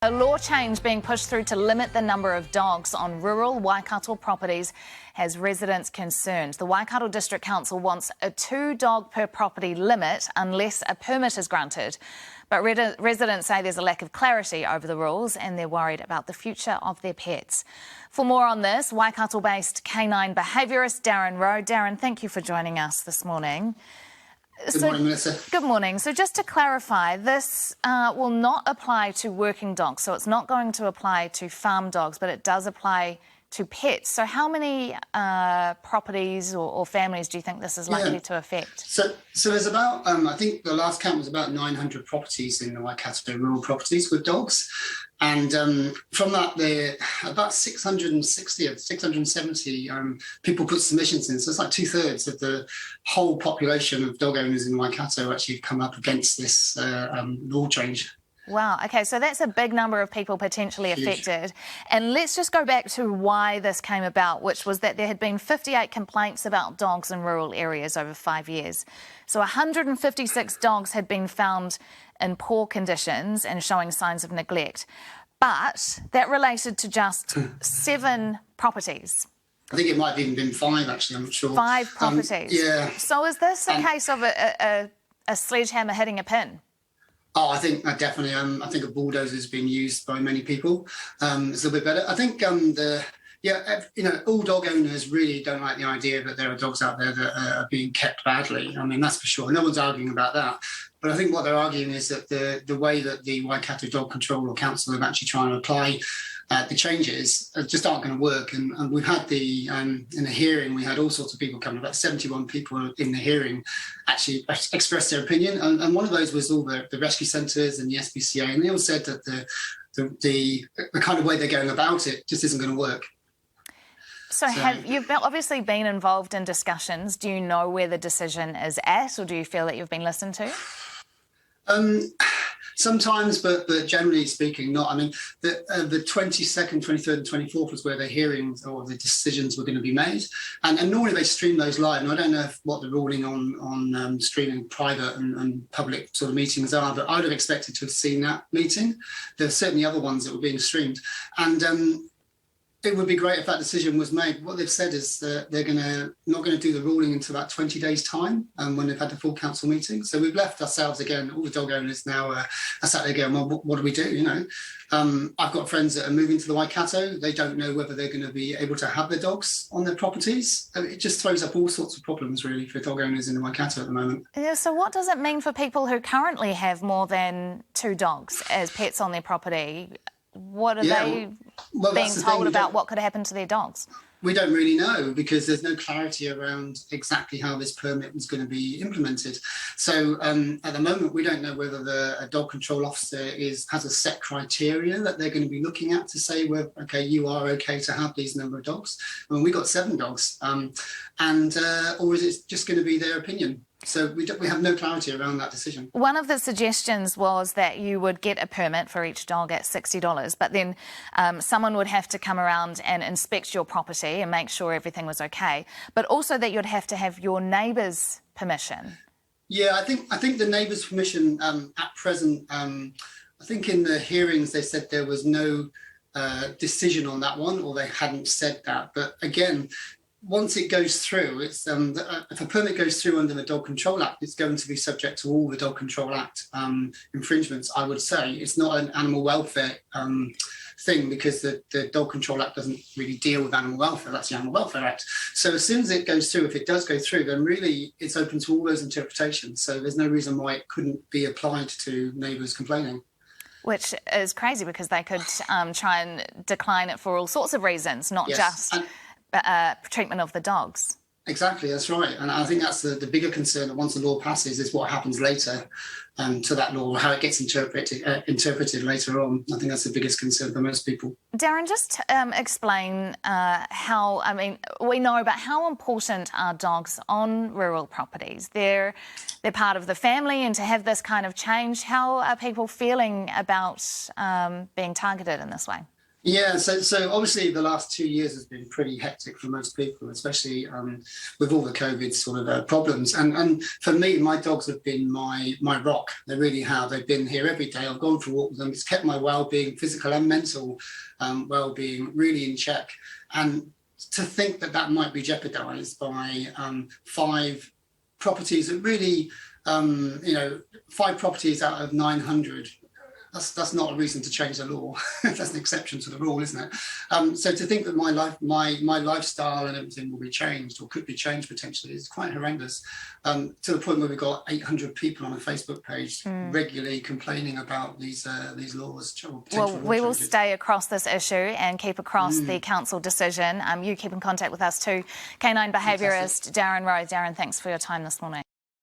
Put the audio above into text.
A law change being pushed through to limit the number of dogs on rural Waikato properties has residents concerned. The Waikato District Council wants a 2-dog per property limit unless a permit is granted. But residents say there's a lack of clarity over the rules and they're worried about the future of their pets. For more on this, Waikato-based canine behaviourist Darren Rowe. Darren, thank you for joining us this morning. Good morning, Melissa. Good morning. So just to clarify, this will not apply to working dogs. So it's not going to apply to farm dogs, but it does apply to pets. So how many properties or families do you think this is likely to affect? So there's about, I think the last count was about 900 properties in the Waikato rural properties with dogs. And from that, there about 660 or 670 people put submissions in. So it's like 2/3 of the whole population of dog owners in Waikato actually come up against this law change. Wow, okay, so that's a big number of people potentially affected. And let's just go back to why this came about, which was that there had been 58 complaints about dogs in rural areas over 5 years. So 156 dogs had been found in poor conditions and showing signs of neglect. But that related to just 7 properties. I think it might have even been 5, actually, I'm not sure. 5 properties. Yeah. So is this a case of a sledgehammer hitting a pin? Oh, I think definitely. I think a bulldozer has been used by many people. It's a little bit better. I think all dog owners really don't like the idea that there are dogs out there that are being kept badly. I mean, that's for sure. No one's arguing about that. But I think what they're arguing is that the way that the Waikato Dog Control or Council have actually trying to apply the changes just aren't going to work. And we've had in the hearing, we had all sorts of people coming, about 71 people in the hearing actually expressed their opinion. And one of those was all the rescue centres and the SPCA. And they all said that the kind of way they're going about it just isn't going to work. So you've obviously been involved in discussions. Do you know where the decision is at, or do you feel that you've been listened to? Sometimes, but generally speaking, not. I mean, the 22nd, 23rd and 24th was where the hearings or the decisions were going to be made. And normally they stream those live. And I don't know what the ruling on streaming private and public sort of meetings are, but I would have expected to have seen that meeting. There's certainly other ones that were being streamed. And it would be great if that decision was made. What they've said is that they're not going to do the ruling until about 20 days' time when they've had the full council meeting. So we've left ourselves again, all the dog owners now are sat there going, well, what do we do? You know, I've got friends that are moving to the Waikato. They don't know whether they're going to be able to have their dogs on their properties. It just throws up all sorts of problems, really, for dog owners in the Waikato at the moment. Yeah, so what does it mean for people who currently have more than 2 dogs as pets on their property? What are they being told about what could happen to their dogs? We don't really know because there's no clarity around exactly how this permit is going to be implemented. So at the moment, we don't know whether a dog control officer has a set criteria that they're going to be looking at to say, well, okay, you are okay to have these number of dogs. I mean, we got 7 dogs, or is it just going to be their opinion? So we have no clarity around that decision. One of the suggestions was that you would get a permit for each dog at $60, but then someone would have to come around and inspect your property and make sure everything was okay, but also that you'd have to have your neighbour's permission. Yeah, I think the neighbour's permission at present, I think in the hearings they said there was no decision on that one, or they hadn't said that. But again, once it goes through, it's if a permit goes through under the Dog Control Act, it's going to be subject to all the Dog Control Act infringements, I would say. It's not an animal welfare thing because the Dog Control Act doesn't really deal with animal welfare. That's the Animal Welfare Act. So as soon as it goes through, if it does go through, then really it's open to all those interpretations. So there's no reason why it couldn't be applied to neighbours complaining. Which is crazy because they could try and decline it for all sorts of reasons, not just treatment of the dogs. Exactly, that's right. And I think that's the bigger concern that once the law passes is what happens later to that law, how it gets interpreted later on. I think that's the biggest concern for most people. Darren, just explain how, I mean, we know about how important are dogs on rural properties. They're part of the family, and to have this kind of change, how are people feeling about being targeted in this way? Yeah, so obviously the last 2 years has been pretty hectic for most people, especially with all the COVID sort of problems. And for me, my dogs have been my rock. They really have. They've been here every day. I've gone for a walk with them. It's kept my well-being, physical and mental well-being, really in check. And to think that that might be jeopardised by 5 properties that really, 5 properties out of 900. That's not a reason to change the law. That's an exception to the rule, isn't it? So to think that my lifestyle and everything will be changed or could be changed potentially is quite horrendous. To the point where we've got 800 people on a Facebook page regularly complaining about these laws. Well, we will stay across this issue and keep across the council decision. You keep in contact with us too. Canine behaviourist Darren Rowe. Darren, thanks for your time this morning.